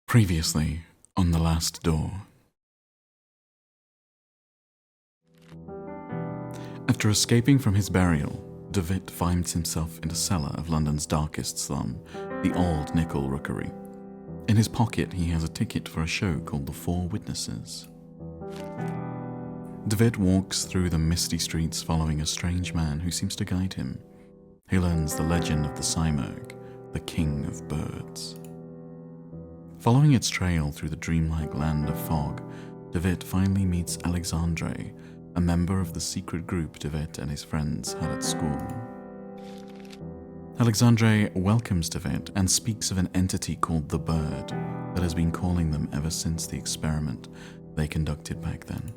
Previously on The Last Door. After escaping from his burial, DeVitt finds himself in the cellar of London's darkest slum, the Old Nickel Rookery. In his pocket, he has a ticket for a show called The Four Witnesses. DeVitt walks through the misty streets following a strange man who seems to guide him. He learns the legend of the Simurgh, the king of birds. Following its trail through the dreamlike land of fog, DeVitt finally meets Alexandre, a member of the secret group DeVitt and his friends had at school. Alexandre welcomes DeVitt and speaks of an entity called the Bird that has been calling them ever since the experiment they conducted back then.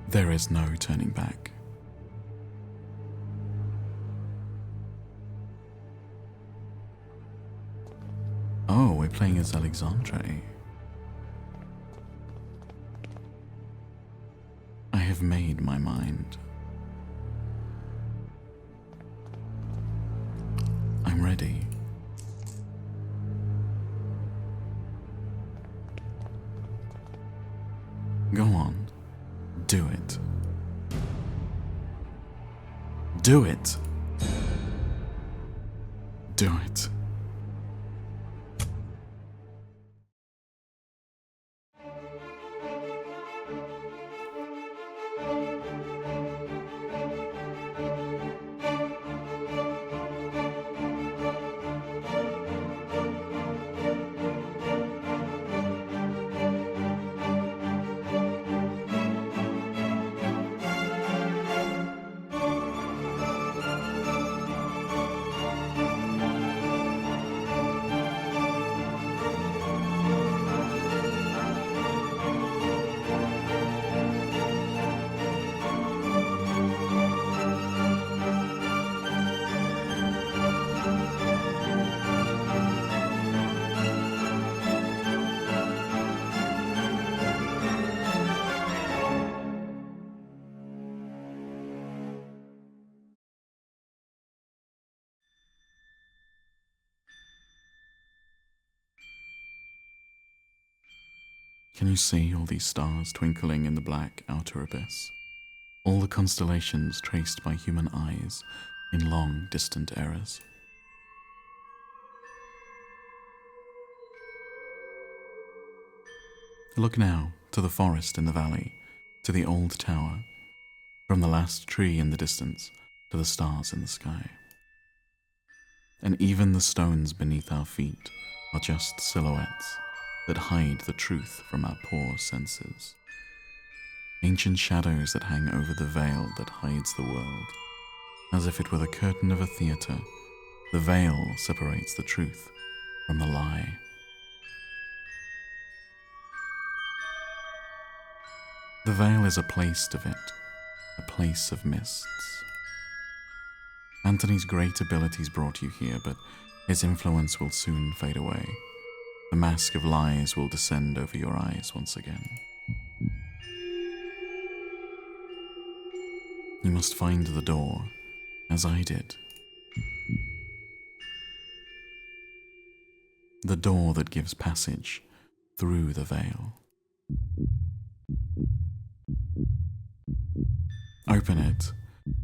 There is no turning back. Oh, we're playing as Alexandre. I have made my mind. I'm ready. Go on. Do it. Do it. Do it. Can you see all these stars twinkling in the black outer abyss? All the constellations traced by human eyes in long, distant eras. Look now to the forest in the valley, to the old tower, from the last tree in the distance to the stars in the sky. And even the stones beneath our feet are just silhouettes that hide the truth from our poor senses. Ancient shadows that hang over the veil that hides the world. As if it were the curtain of a theatre, the veil separates the truth from the lie. The veil is a place of it, a place of mists. Anthony's great abilities brought you here, but his influence will soon fade away. The mask of lies will descend over your eyes once again. You must find the door, as I did. The door that gives passage through the veil. Open it,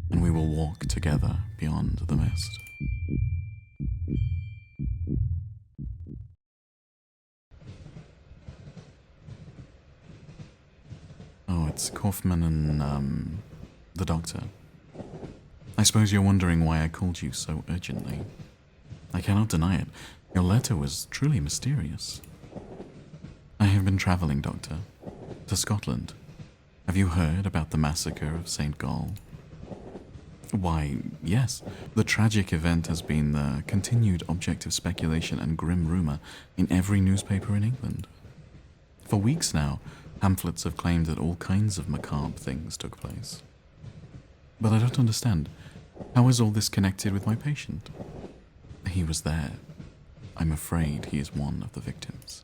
and we will walk together beyond the mist. Oh, it's Kaufman and, the doctor. I suppose you're wondering why I called you so urgently. I cannot deny it. Your letter was truly mysterious. I have been traveling, Doctor, to Scotland. Have you heard about the massacre of St. Gall? Why, yes. The tragic event has been the continued object of speculation and grim rumour in every newspaper in England. For weeks now, pamphlets have claimed that all kinds of macabre things took place. But I don't understand. How is all this connected with my patient? He was there. I'm afraid he is one of the victims.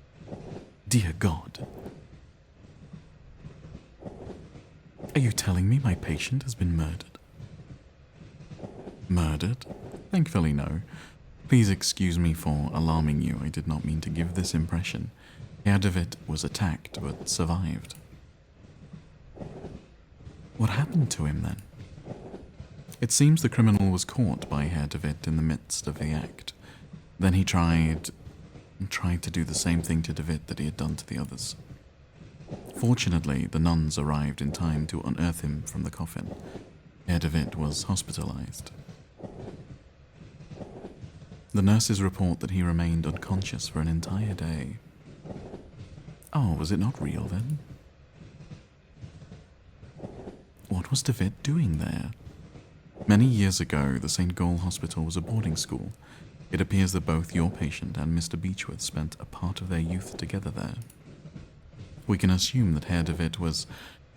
Dear God. Are you telling me my patient has been murdered? Murdered? Thankfully no. Please excuse me for alarming you. I did not mean to give this impression. Herr de Witt was attacked, but survived. What happened to him then? It seems the criminal was caught by Herr de Witt in the midst of the act. Then he tried to do the same thing to de Witt that he had done to the others. Fortunately, the nuns arrived in time to unearth him from the coffin. Herr de Witt was hospitalized. The nurses report that he remained unconscious for an entire day. Oh, was it not real then? What was de Witt doing there? Many years ago, the St. Gall Hospital was a boarding school. It appears that both your patient and Mr. Beechworth spent a part of their youth together there. We can assume that Herr de Witt was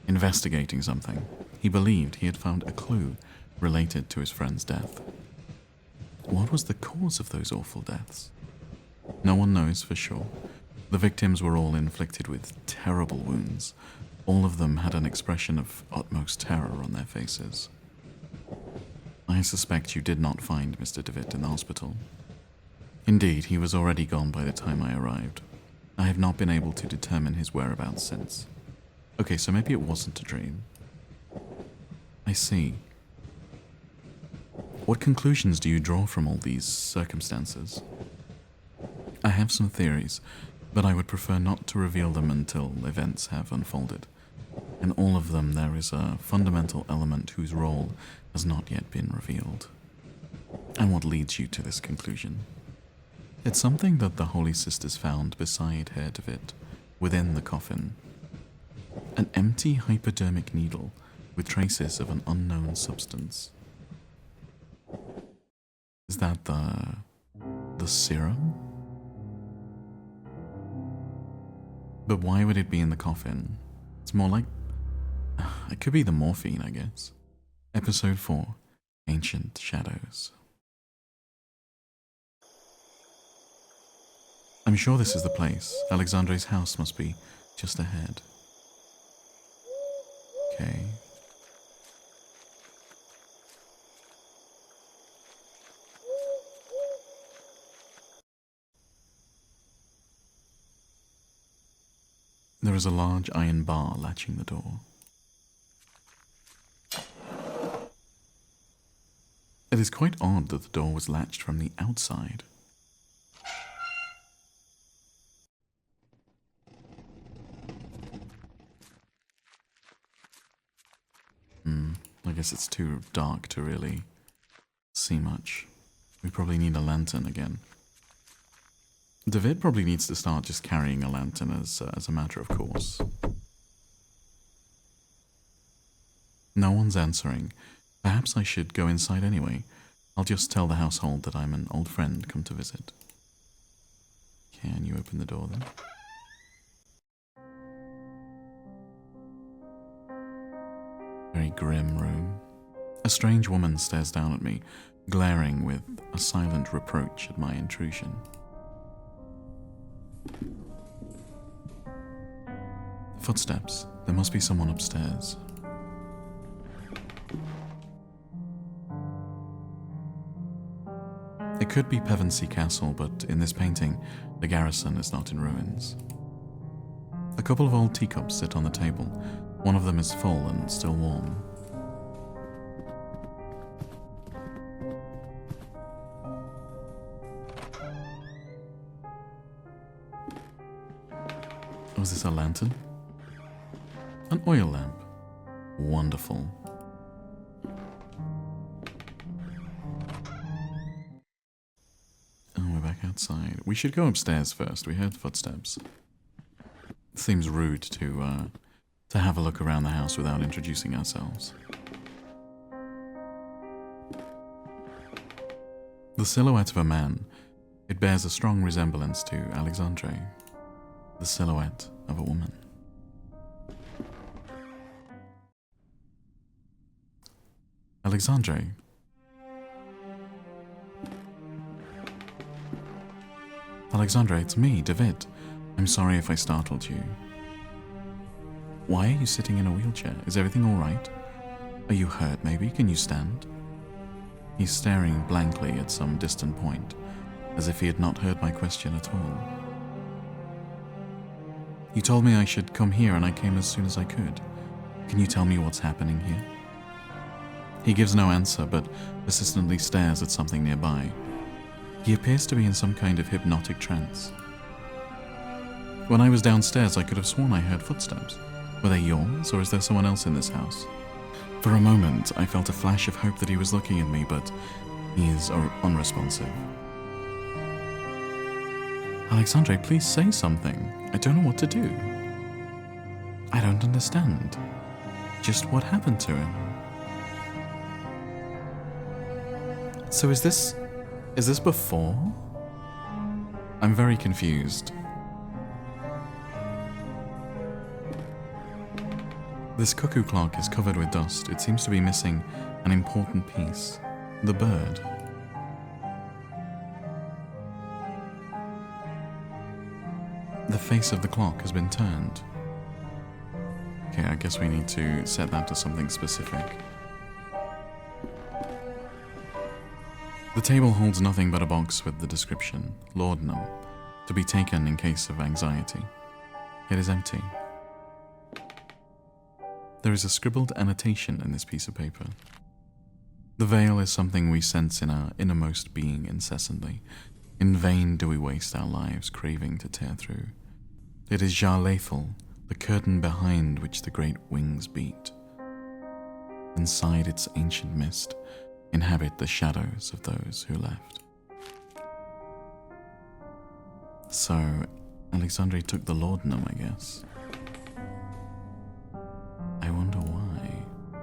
investigating something. He believed he had found a clue related to his friend's death. What was the cause of those awful deaths? No one knows for sure. The victims were all inflicted with terrible wounds. All of them had an expression of utmost terror on their faces. I suspect you did not find Mr. de Witt in the hospital. Indeed, he was already gone by the time I arrived. I have not been able to determine his whereabouts since. Okay, so maybe it wasn't a dream. I see. What conclusions do you draw from all these circumstances? I have some theories, but I would prefer not to reveal them until events have unfolded. In all of them, there is a fundamental element whose role has not yet been revealed. And what leads you to this conclusion? It's something that the Holy Sisters found beside Herr de Witt, within the coffin. An empty hypodermic needle with traces of an unknown substance. Is that the serum? But why would it be in the coffin? It's more like... it could be the morphine, I guess. Episode 4, Ancient Shadows. I'm sure this is the place. Alexandre's house must be just ahead. Okay. There is a large iron bar latching the door. It is quite odd that the door was latched from the outside. I guess it's too dark to really see much. We probably need a lantern again. De Witt probably needs to start just carrying a lantern as a matter of course. No one's answering. Perhaps I should go inside anyway. I'll just tell the household that I'm an old friend come to visit. Can you open the door then? Very grim room. A strange woman stares down at me, glaring with a silent reproach at my intrusion. Footsteps. There must be someone upstairs. It could be Pevensey Castle, but in this painting, the garrison is not in ruins. A couple of old teacups sit on the table. One of them is full and still warm. Was this a lantern? An oil lamp. Wonderful. Oh, we're back outside. We should go upstairs first. We heard footsteps. It seems rude to have a look around the house without introducing ourselves. The silhouette of a man. It bears a strong resemblance to Alexandre. The silhouette of a woman. Alexandre. Alexandre, it's me, de Witt. I'm sorry if I startled you. Why are you sitting in a wheelchair? Is everything all right? Are you hurt maybe? Can you stand? He's staring blankly at some distant point, as if he had not heard my question at all. You told me I should come here and I came as soon as I could. Can you tell me what's happening here? He gives no answer, but persistently stares at something nearby. He appears to be in some kind of hypnotic trance. When I was downstairs, I could have sworn I heard footsteps. Were they yours, or is there someone else in this house? For a moment, I felt a flash of hope that he was looking at me, but he is unresponsive. Alexandre, please say something. I don't know what to do. I don't understand. Just what happened to him? So is this before? I'm very confused. This cuckoo clock is covered with dust. It seems to be missing an important piece. The bird. The face of the clock has been turned. Okay, I guess we need to set that to something specific. The table holds nothing but a box with the description, laudanum, to be taken in case of anxiety. It is empty. There is a scribbled annotation in this piece of paper. The veil is something we sense in our innermost being incessantly. In vain do we waste our lives craving to tear through. It is jar lethal, the curtain behind which the great wings beat. Inside its ancient mist inhabit the shadows of those who left. So, Alexandre took the laudanum, I guess. I wonder why.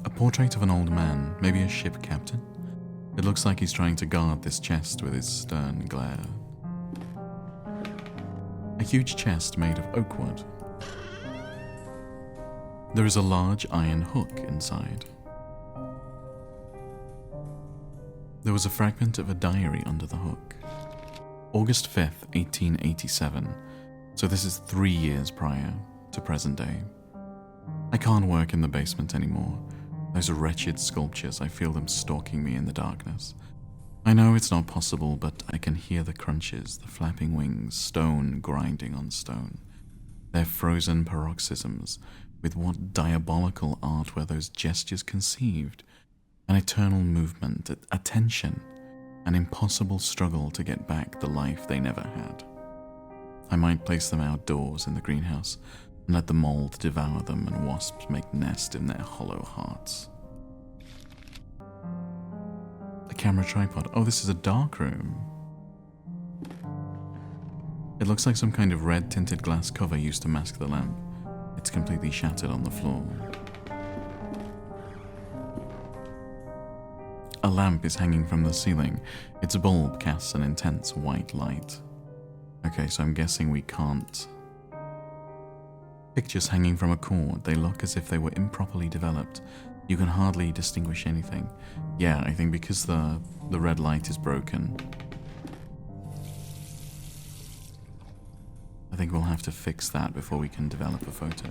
A portrait of an old man, maybe a ship captain. It looks like he's trying to guard this chest with his stern glare. A huge chest made of oak wood. There is a large iron hook inside. There was a fragment of a diary under the hook. August 5th, 1887. So this is 3 years prior to present day. I can't work in the basement anymore. Those wretched sculptures, I feel them stalking me in the darkness. I know it's not possible, but I can hear the crunches, the flapping wings, stone grinding on stone. Their frozen paroxysms, with what diabolical art were those gestures conceived? An eternal movement, a tension, an impossible struggle to get back the life they never had. I might place them outdoors in the greenhouse and let the mold devour them and wasps make nest in their hollow hearts. A camera tripod. Oh, this is a dark room. It looks like some kind of red tinted glass cover used to mask the lamp. It's completely shattered on the floor. A lamp is hanging from the ceiling. Its bulb casts an intense white light. Okay, so I'm guessing we can't. Pictures hanging from a cord. They look as if they were improperly developed. You can hardly distinguish anything. Yeah, I think because the red light is broken. I think we'll have to fix that before we can develop a photo.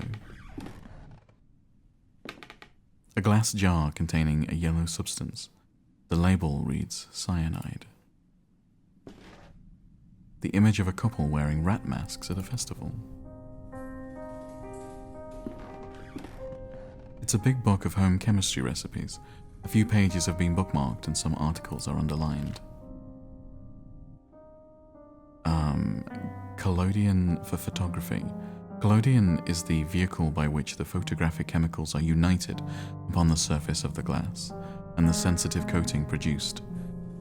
A glass jar containing a yellow substance. The label reads cyanide. The image of a couple wearing rat masks at a festival. It's a big book of home chemistry recipes. A few pages have been bookmarked and some articles are underlined. Collodion for photography. Collodion is the vehicle by which the photographic chemicals are united upon the surface of the glass, and the sensitive coating produced.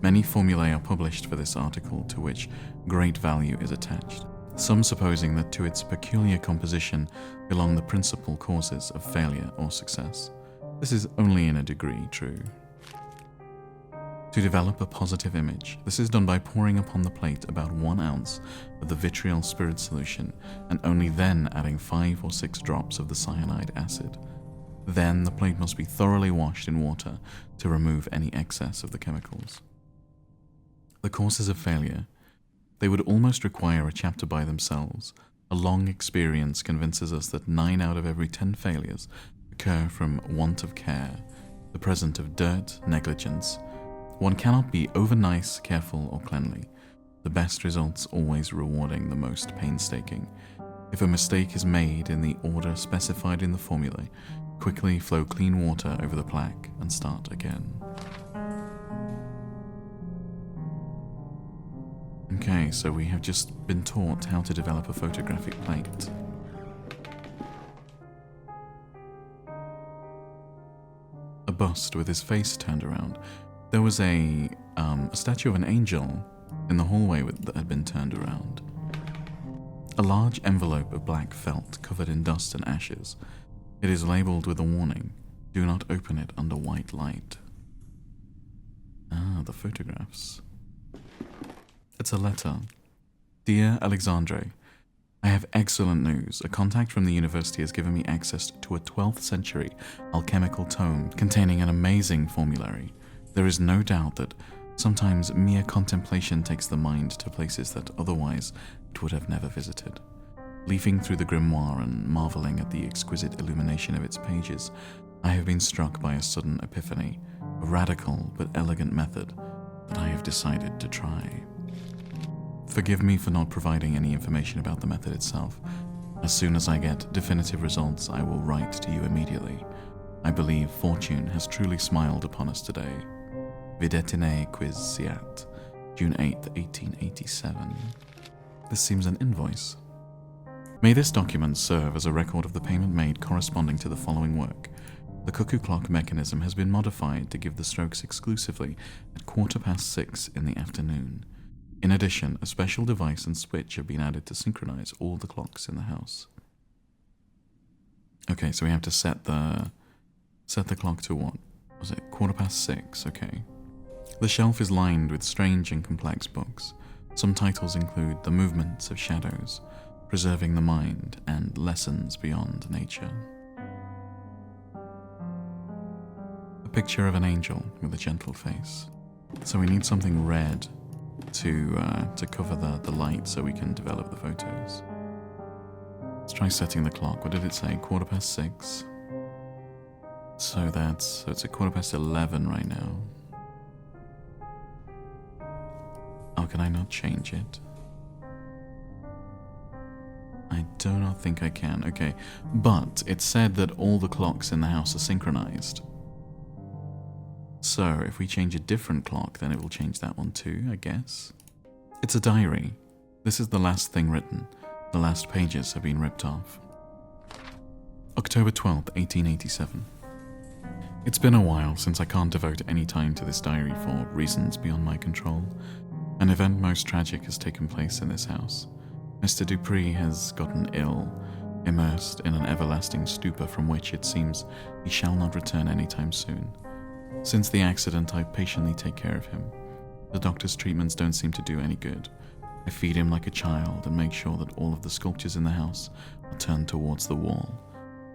Many formulae are published for this article, to which great value is attached, some supposing that to its peculiar composition belong the principal causes of failure or success. This is only in a degree true. To develop a positive image, this is done by pouring upon the plate about 1 ounce of the vitriol spirit solution and only then adding 5 or 6 drops of the cyanide acid. Then the plate must be thoroughly washed in water to remove any excess of the chemicals. The causes of failure. They would almost require a chapter by themselves. A long experience convinces us that 9 out of every 10 failures occur from want of care, the presence of dirt, negligence, One cannot be over nice, careful, or cleanly. The best results always rewarding the most painstaking. If a mistake is made in the order specified in the formula, quickly flow clean water over the plaque and start again. Okay, so we have just been taught how to develop a photographic plate. A bust with his face turned around. There was a statue of an angel in the hallway that had been turned around. A large envelope of black felt covered in dust and ashes. It is labeled with a warning, do not open it under white light. Ah, the photographs. It's a letter. Dear Alexandre, I have excellent news. A contact from the university has given me access to a 12th century alchemical tome containing an amazing formulary. There is no doubt that sometimes mere contemplation takes the mind to places that otherwise it would have never visited. Leafing through the grimoire and marveling at the exquisite illumination of its pages, I have been struck by a sudden epiphany, a radical but elegant method that I have decided to try. Forgive me for not providing any information about the method itself. As soon as I get definitive results, I will write to you immediately. I believe fortune has truly smiled upon us today. Videtine quis siat, June 8th, 1887. This seems an invoice. May this document serve as a record of the payment made corresponding to the following work. The cuckoo clock mechanism has been modified to give the strokes exclusively at 6:15 in the afternoon. In addition, a special device and switch have been added to synchronize all the clocks in the house. Okay, so we have to set the clock to what? Was it 6:15? Okay. The shelf is lined with strange and complex books. Some titles include The Movements of Shadows, Preserving the Mind, and Lessons Beyond Nature. A picture of an angel with a gentle face. So we need something red to cover the light so we can develop the photos. Let's try setting the clock. What did it say? 6:15. So it's at 11:15 right now. Oh, can I not change it? I do not think I can. Okay, but it said that all the clocks in the house are synchronized. So if we change a different clock, then it will change that one too, I guess. It's a diary. This is the last thing written. The last pages have been ripped off. October 12th, 1887. It's been a while since I can't devote any time to this diary for reasons beyond my control. An event most tragic has taken place in this house. Mr. Dupree has gotten ill, immersed in an everlasting stupor from which it seems he shall not return anytime soon. Since the accident, I patiently take care of him. The doctor's treatments don't seem to do any good. I feed him like a child and make sure that all of the sculptures in the house are turned towards the wall.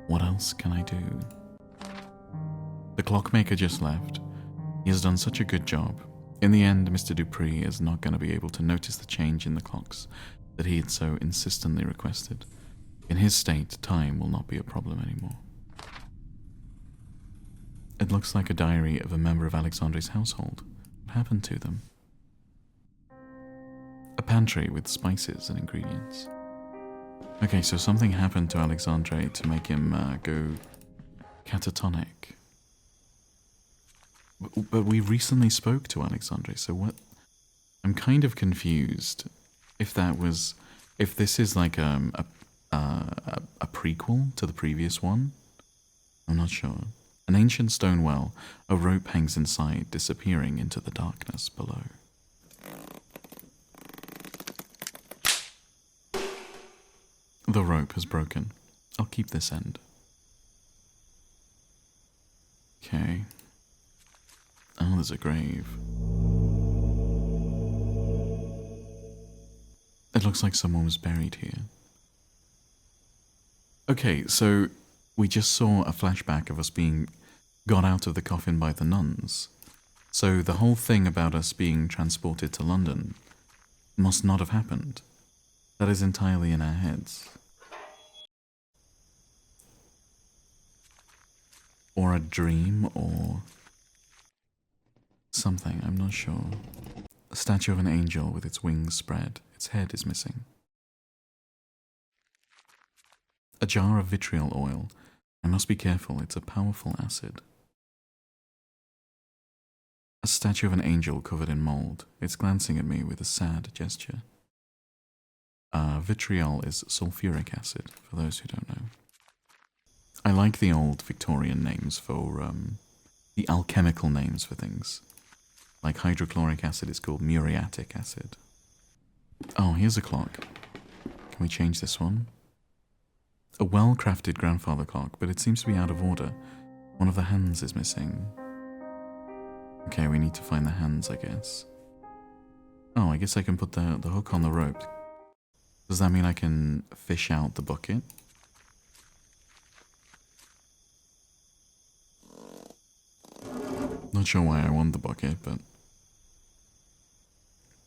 What else can I do? The clockmaker just left. He has done such a good job. In the end, Mr. Dupree is not going to be able to notice the change in the clocks that he had so insistently requested. In his state, time will not be a problem anymore. It looks like a diary of a member of Alexandre's household. What happened to them? A pantry with spices and ingredients. Okay, so something happened to Alexandre to make him go catatonic. But we recently spoke to Alexandre, so what? I'm kind of confused. If this is like a prequel to the previous one, I'm not sure. An ancient stone well, a rope hangs inside, disappearing into the darkness below. The rope has broken. I'll keep this end. Okay. Oh, there's a grave. It looks like someone was buried here. Okay, so we just saw a flashback of us being got out of the coffin by the nuns. So the whole thing about us being transported to London must not have happened. That is entirely in our heads. Or a dream, or something, I'm not sure. A statue of an angel with its wings spread. Its head is missing. A jar of vitriol oil. I must be careful, it's a powerful acid. A statue of an angel covered in mold. It's glancing at me with a sad gesture. Vitriol is sulfuric acid, for those who don't know. I like the old Victorian names for, the alchemical names for things. Like hydrochloric acid is called muriatic acid. Oh, here's a clock. Can we change this one? A well-crafted grandfather clock, but it seems to be out of order. One of the hands is missing. Okay, we need to find the hands, I guess. Oh, I guess I can put the hook on the rope. Does that mean I can fish out the bucket? Not sure why I want the bucket, but...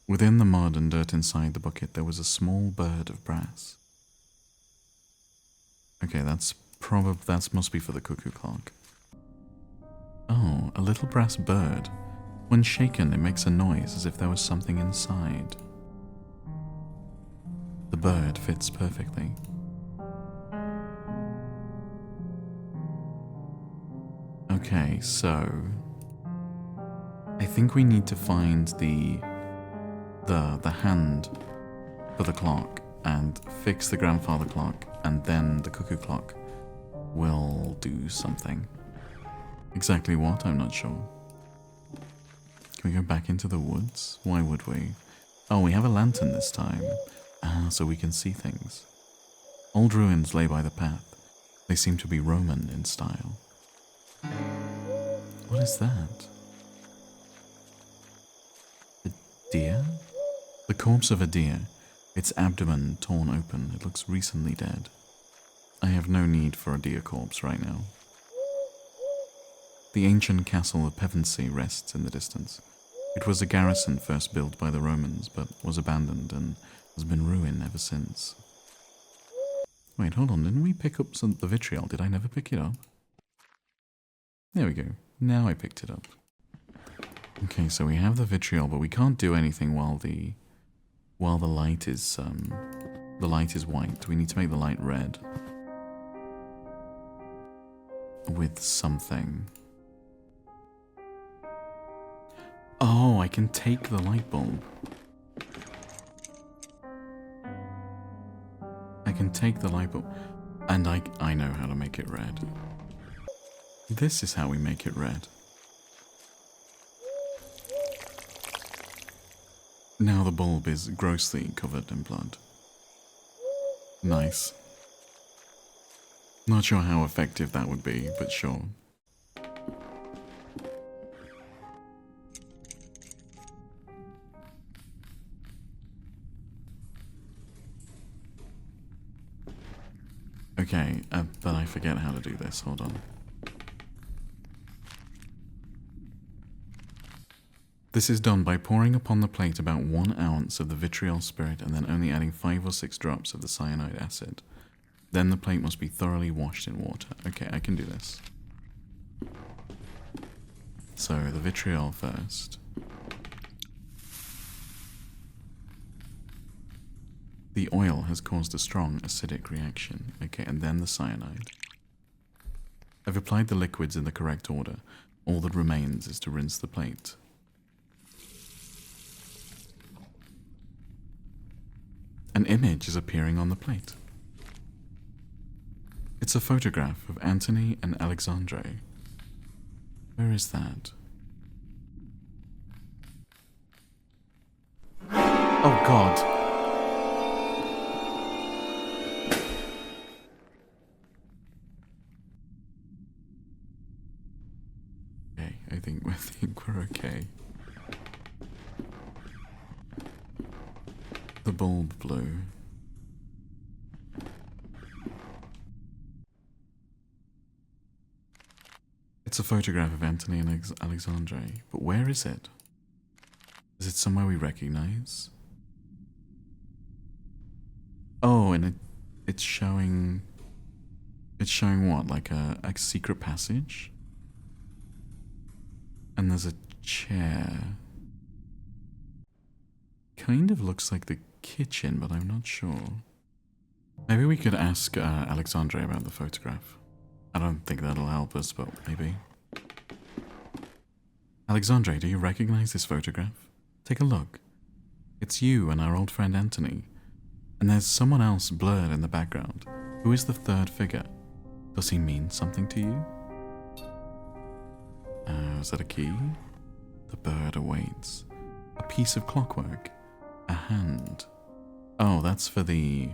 Within the mud and dirt inside the bucket, there was a small bird of brass. Okay, that must be for the cuckoo clock. Oh, a little brass bird. When shaken, it makes a noise as if there was something inside. The bird fits perfectly. Okay, so... I think we need to find the hand for the clock and fix the grandfather clock, and then the cuckoo clock will do something. Exactly what, I'm not sure. Can we go back into the woods? Why would we? Oh, we have a lantern this time. So we can see things. Old ruins lay by the path. They seem to be Roman in style. What is that? A deer? The corpse of a deer. Its abdomen torn open. It looks recently dead. I have no need for a deer corpse right now. The ancient castle of Pevensey rests in the distance. It was a garrison first built by the Romans, but was abandoned and has been ruined ever since. Wait, hold on, didn't we pick up the vitriol? Did I never pick it up? There we go. Now I picked it up. Okay, so we have the vitriol, but we can't do anything while the light is white. We need to make the light red with something. Oh, I can take the light bulb. I can take the light bulb, and I know how to make it red. This is how we make it red. Now the bulb is grossly covered in blood. Nice. Not sure how effective that would be, but sure. Okay, but I forget how to do this. Hold on. This is done by pouring upon the plate about 1 ounce of the vitriol spirit and then only adding 5 or 6 drops of the cyanide acid. Then the plate must be thoroughly washed in water. Okay, I can do this. So, the vitriol first. The oil has caused a strong acidic reaction. Okay, and then the cyanide. I've applied the liquids in the correct order. All that remains is to rinse the plate. An image is appearing on the plate. It's a photograph of Antony and Alexandre. Where is that? Oh God. Okay, I think we're okay. The bulb blew. It's a photograph of Antony and Alexandre, but where is it? Is it somewhere we recognize? Oh, and it's showing... It's showing what? Like a secret passage? And there's a chair. Kind of looks like the kitchen, but I'm not sure. Maybe we could ask Alexandre about the photograph. I don't think that'll help us, but maybe. Alexandre, do you recognize this photograph? Take a look. It's you and our old friend Anthony. And there's someone else blurred in the background. Who is the third figure? Does he mean something to you? Is that a key? The bird awaits. A piece of clockwork. A hand. Oh, that's for the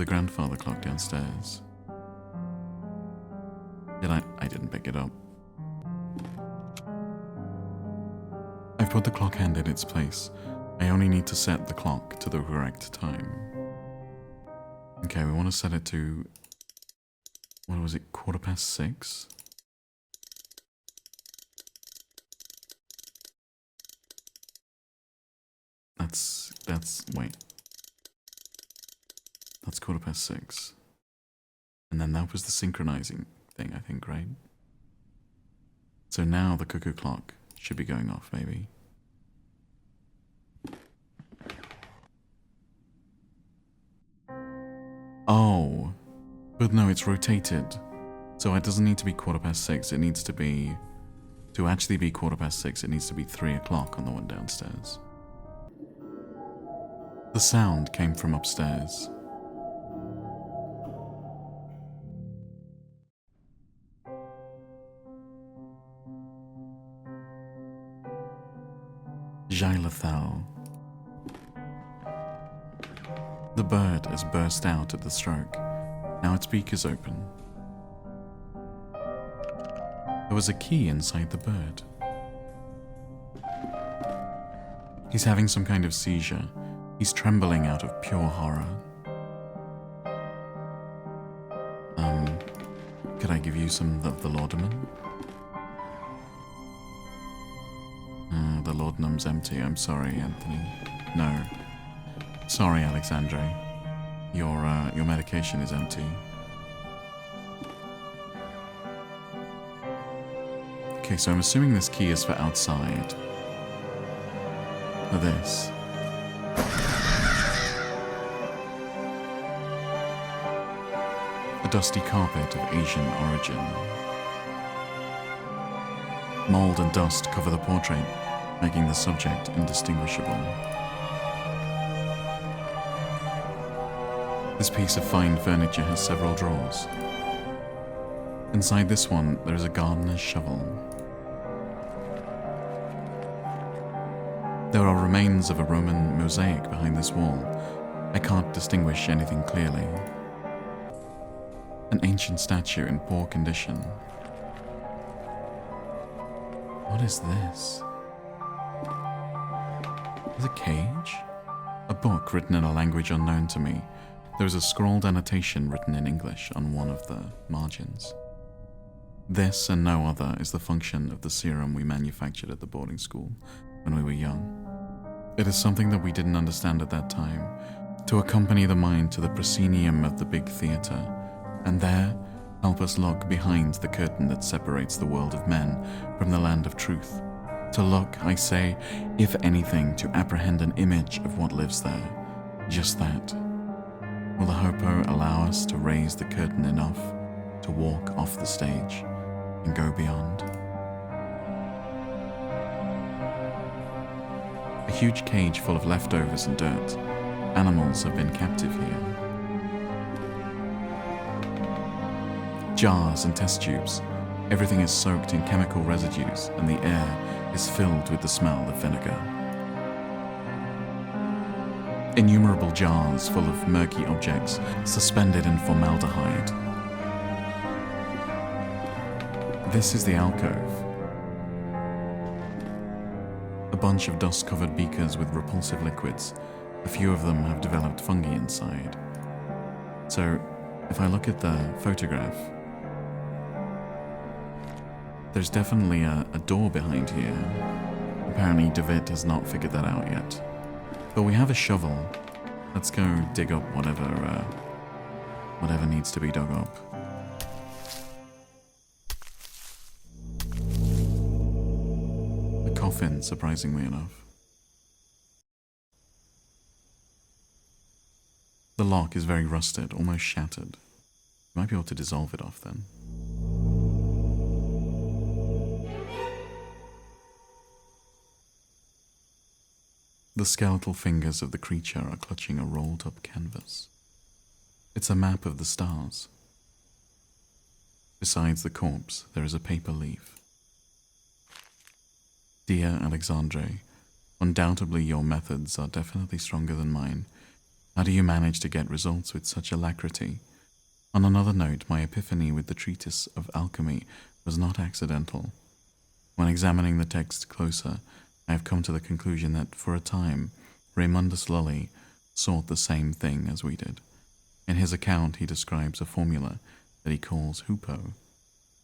grandfather clock downstairs. I didn't pick it up. I've put the clock hand in its place. I only need to set the clock to the correct time. Okay, we want to set it to, what was it, 6:15? Wait. That's 6:15. And then that was the synchronizing thing, I think, right? So now the cuckoo clock should be going off, maybe. Oh, but no, it's rotated. So it doesn't need to be 6:15, it needs to be, to actually be 6:15, it needs to be 3 o'clock on the one downstairs. The sound came from upstairs. Xylothal. The bird has burst out at the stroke. Now its beak is open. There was a key inside the bird. He's having some kind of seizure. He's trembling out of pure horror. Could I give you some of the laudanum? The laudanum's empty. I'm sorry, Anthony. No. Sorry, Alexandre. Your medication is empty. Okay, so I'm assuming this key is for outside. For this. A dusty carpet of Asian origin. Mold and dust cover the portrait, making the subject indistinguishable. This piece of fine furniture has several drawers. Inside this one, there is a gardener's shovel. There are remains of a Roman mosaic behind this wall. I can't distinguish anything clearly. An ancient statue in poor condition. What is this? Is a cage? A book written in a language unknown to me. There is a scrawled annotation written in English on one of the margins. This and no other is the function of the serum we manufactured at the boarding school when we were young. It is something that we didn't understand at that time, to accompany the mind to the proscenium of the big theatre, and there help us look behind the curtain that separates the world of men from the land of truth. To look, I say, if anything, to apprehend an image of what lives there. Just that. Will the hopo allow us to raise the curtain enough to walk off the stage and go beyond? A huge cage full of leftovers and dirt. Animals have been captive here. Jars and test tubes. Everything is soaked in chemical residues, and the air is filled with the smell of vinegar. Innumerable jars full of murky objects suspended in formaldehyde. This is the alcove. A bunch of dust-covered beakers with repulsive liquids. A few of them have developed fungi inside. So, if I look at the photograph, there's definitely a door behind here. Apparently David has not figured that out yet. But we have a shovel. Let's go dig up whatever needs to be dug up. A coffin, surprisingly enough. The lock is very rusted, almost shattered. You might be able to dissolve it off then. The skeletal fingers of the creature are clutching a rolled-up canvas. It's a map of the stars. Besides the corpse, there is a paper leaf. Dear Alexandre, undoubtedly your methods are definitely stronger than mine. How do you manage to get results with such alacrity? On another note, my epiphany with the treatise of alchemy was not accidental. When examining the text closer, I have come to the conclusion that, for a time, Raymundus Lully sought the same thing as we did. In his account, he describes a formula that he calls hoopoe.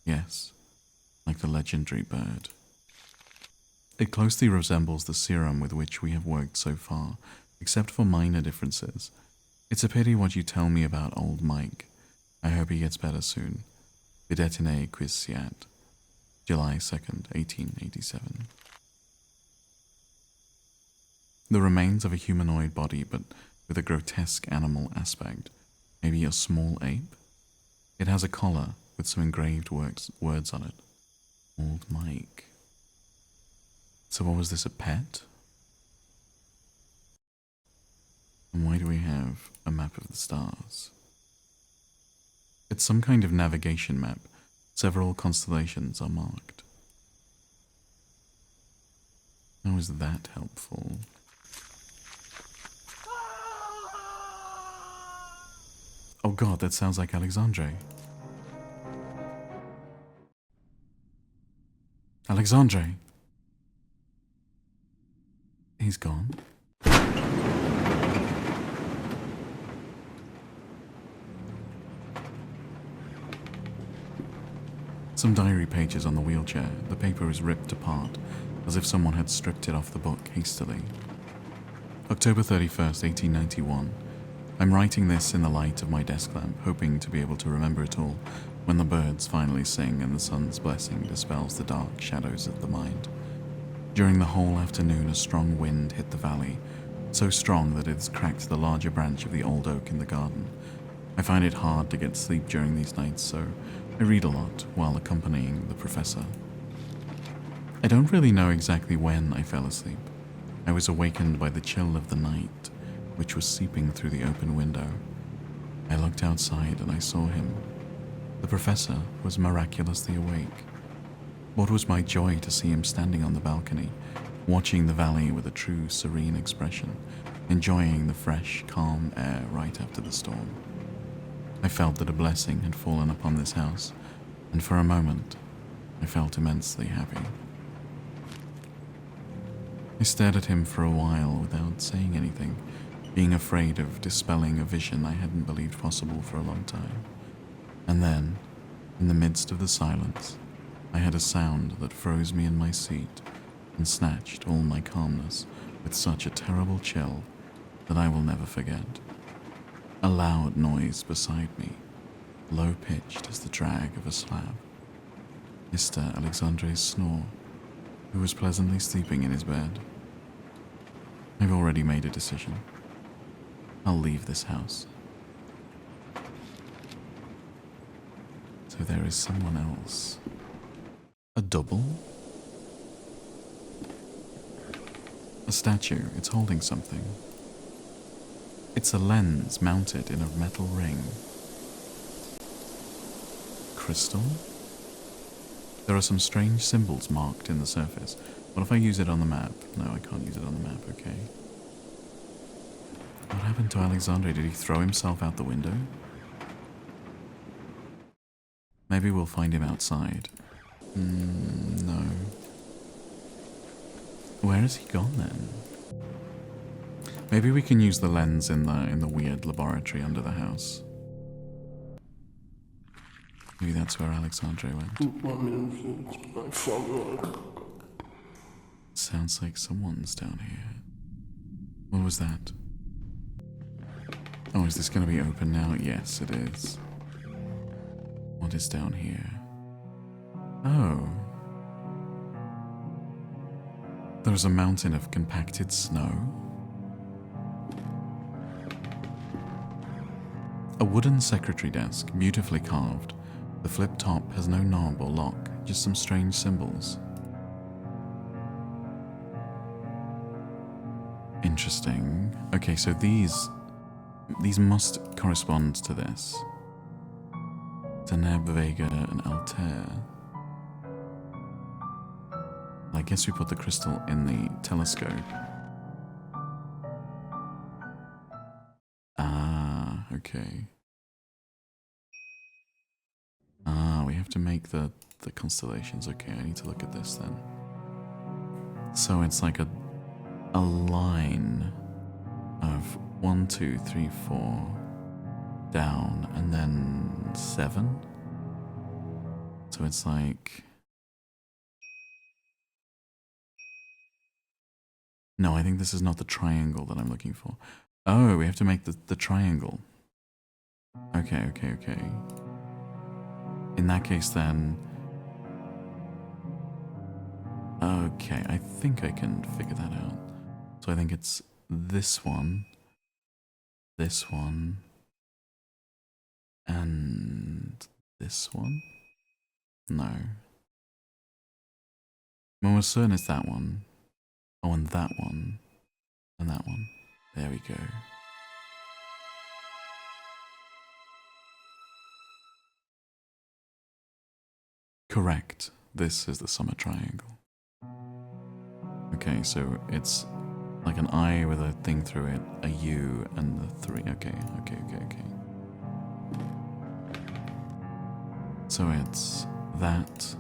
Yes, like the legendary bird. It closely resembles the serum with which we have worked so far, except for minor differences. It's a pity what you tell me about old Mike. I hope he gets better soon. Videtine quis siat. July 2nd, 1887. The remains of a humanoid body, but with a grotesque animal aspect. Maybe a small ape? It has a collar with some engraved words on it. Old Mike. So what was this, a pet? And why do we have a map of the stars? It's some kind of navigation map. Several constellations are marked. How is that helpful? Oh god, that sounds like Alexandre. Alexandre! He's gone. Some diary pages on the wheelchair. The paper is ripped apart, as if someone had stripped it off the book hastily. October 31st, 1891. I'm writing this in the light of my desk lamp, hoping to be able to remember it all when the birds finally sing and the sun's blessing dispels the dark shadows of the mind. During the whole afternoon, a strong wind hit the valley, so strong that it has cracked the larger branch of the old oak in the garden. I find it hard to get sleep during these nights, so I read a lot while accompanying the professor. I don't really know exactly when I fell asleep. I was awakened by the chill of the night, which was seeping through the open window. I looked outside and I saw him. The professor was miraculously awake. What was my joy to see him standing on the balcony, watching the valley with a true serene expression, enjoying the fresh, calm air right after the storm. I felt that a blessing had fallen upon this house, and for a moment, I felt immensely happy. I stared at him for a while without saying anything, being afraid of dispelling a vision I hadn't believed possible for a long time. And then, in the midst of the silence, I had a sound that froze me in my seat and snatched all my calmness with such a terrible chill that I will never forget. A loud noise beside me, low-pitched as the drag of a slab. Mr. Alexandre's snore, who was pleasantly sleeping in his bed. I've already made a decision. I'll leave this house. So there is someone else. A double? A statue. It's holding something. It's a lens mounted in a metal ring. Crystal? There are some strange symbols marked in the surface. What if I use it on the map? No, I can't use it on the map, okay. What happened to Alexandre? Did he throw himself out the window? Maybe we'll find him outside. No. Where has he gone then? Maybe we can use the lens in the weird laboratory under the house. Maybe that's where Alexandre went. Sounds like someone's down here. What was that? Oh, is this going to be open now? Yes, it is. What is down here? Oh. There's a mountain of compacted snow. A wooden secretary desk, beautifully carved. The flip top has no knob or lock, just some strange symbols. Interesting. Okay, so these must correspond to this. Deneb, Vega, and Altair. I guess we put the crystal in the telescope. Ah, okay. Ah, we have to make the constellations. Okay, I need to look at this then. So it's like a line of 1, 2, 3, 4 down and then 7. So it's like, no, I think this is not the triangle that I'm looking for. Oh, we have to make the triangle. Okay, okay, okay. In that case then, okay, I think I can figure that out. So I think it's this one, and this one? No. Well, we're certain it's that one. Oh, and that one. And that one. There we go. Correct. This is the summer triangle. Okay, so it's like an eye with a thing through it, a U, and the 3. Okay. So it's that.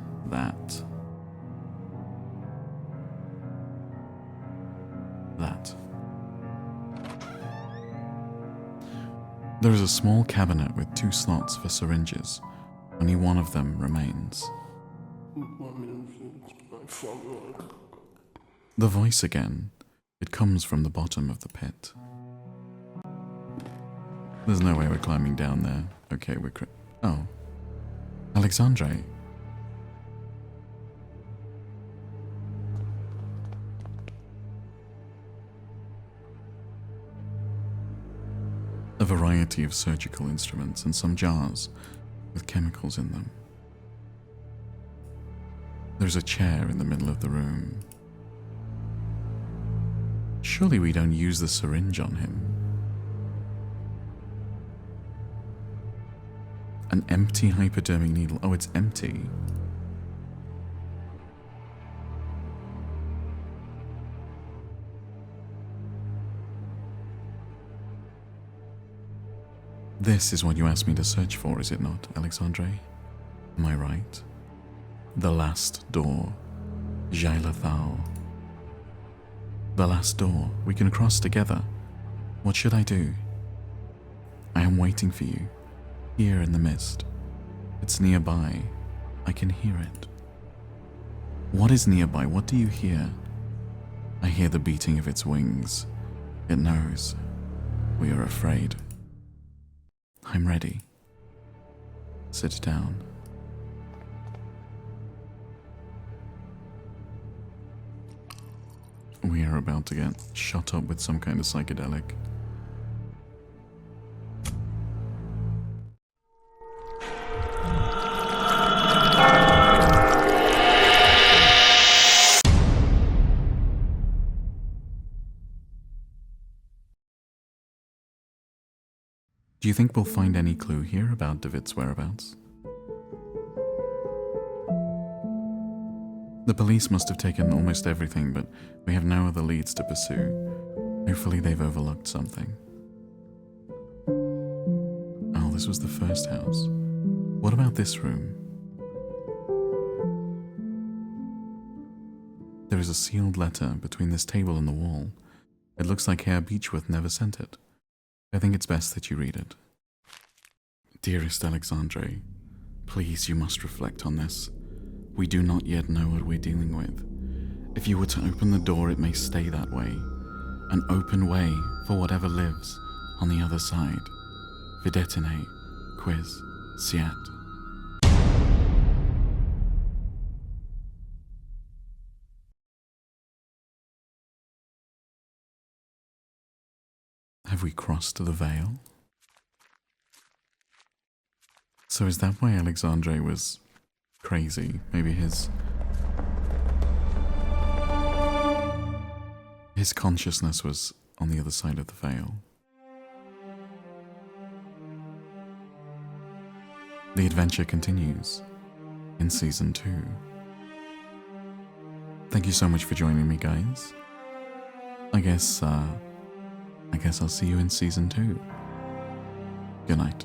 There is a small cabinet with 2 slots for syringes. Only one of them remains. The voice again. It comes from the bottom of the pit. There's no way we're climbing down there. Okay, oh. Alexandre. A variety of surgical instruments and some jars with chemicals in them. There's a chair in the middle of the room. Surely we don't use the syringe on him. An empty hypodermic needle. Oh, it's empty. This is what you asked me to search for, is it not, Alexandre? Am I right? The last door. Jailathal. The last door. We can cross together. What should I do? I am waiting for you. Here in the mist. It's nearby. I can hear it. What is nearby? What do you hear? I hear the beating of its wings. It knows. We are afraid. I'm ready. Sit down. We are about to get shot up with some kind of psychedelic. Do you think we'll find any clue here about David's whereabouts? The police must have taken almost everything, but we have no other leads to pursue. Hopefully they've overlooked something. Oh, this was the first house. What about this room? There is a sealed letter between this table and the wall. It looks like Herr Beechworth never sent it. I think it's best that you read it. Dearest Alexandre, please, you must reflect on this. We do not yet know what we're dealing with. If you were to open the door, it may stay that way. An open way for whatever lives on the other side. Videtine, quiz, siat. Have we crossed the veil? So is that why Alexandre was crazy? Maybe his consciousness was on the other side of the veil. The adventure continues in Season 2. Thank you so much for joining me, guys. I guess I'll see you in Season 2. Good night.